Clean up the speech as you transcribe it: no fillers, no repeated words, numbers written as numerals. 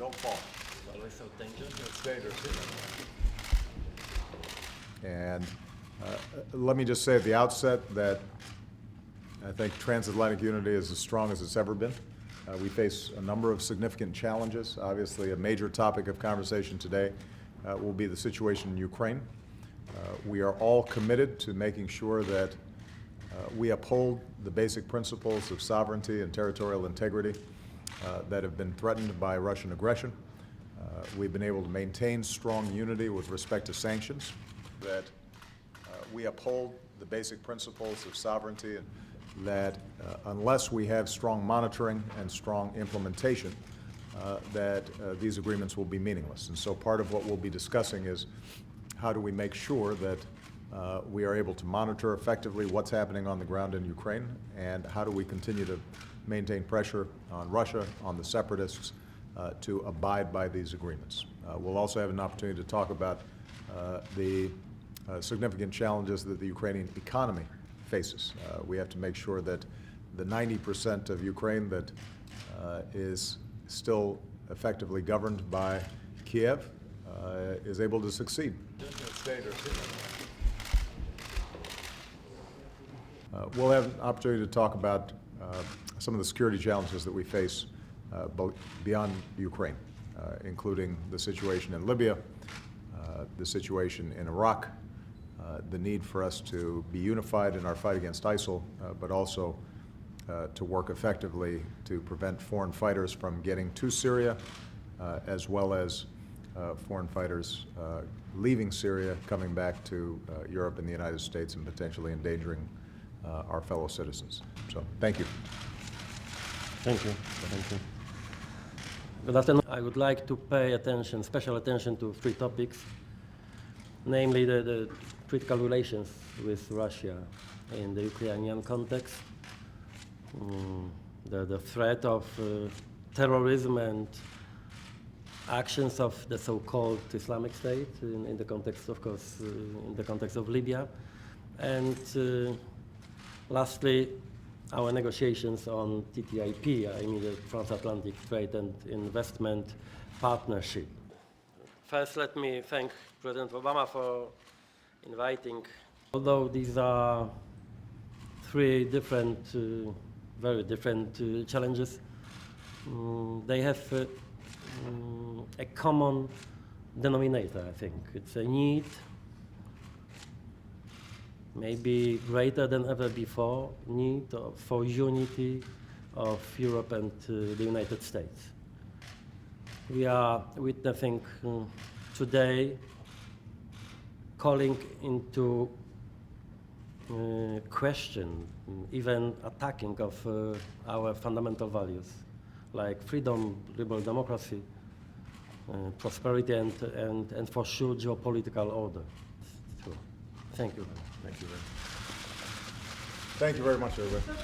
Don't fall. It's always so dangerous. It's dangerous. And let me just say at the outset that I think transatlantic unity is as strong as it's ever been. We face a number of significant challenges. Obviously, a major topic of conversation today will be the situation in Ukraine. We are all committed to making sure that we uphold the basic principles of sovereignty and territorial integrity that have been threatened by Russian aggression. We've been able to maintain strong unity with respect to sanctions, that we uphold the basic principles of sovereignty, and that unless we have strong monitoring and strong implementation, that these agreements will be meaningless. And so part of what we'll be discussing is how do we make sure that we are able to monitor effectively what's happening on the ground in Ukraine, and how do we continue to maintain pressure on Russia, on the separatists, to abide by these agreements. We'll also have an opportunity to talk about the significant challenges that the Ukrainian economy faces. We have to make sure that the 90% of Ukraine that is still effectively governed by Kiev is able to succeed. We'll have an opportunity to talk about some of the security challenges that we face both beyond Ukraine, including the situation in Libya, the situation in Iraq, the need for us to be unified in our fight against ISIL, but also to work effectively to prevent foreign fighters from getting to Syria, as well as foreign fighters leaving Syria, coming back to Europe and the United States, and potentially endangering our fellow citizens. So, thank you. Thank you. Thank you. Good afternoon. I would like to pay attention, special attention to three topics, namely the critical relations with Russia in the Ukrainian context, the threat of terrorism and actions of the so-called Islamic State in the context, of course, in the context of Libya, and lastly, our negotiations on TTIP, I mean the Transatlantic Trade and Investment Partnership. First, let me thank President Obama for inviting. Although these are three different, very different challenges, they have a common denominator, I think. It's a need, maybe greater than ever before, need for unity of Europe and the United States. We are witnessing today calling into question, even attacking of our fundamental values, like freedom, liberal democracy, prosperity, and for sure geopolitical order. Thank you. Thank you very much, everybody.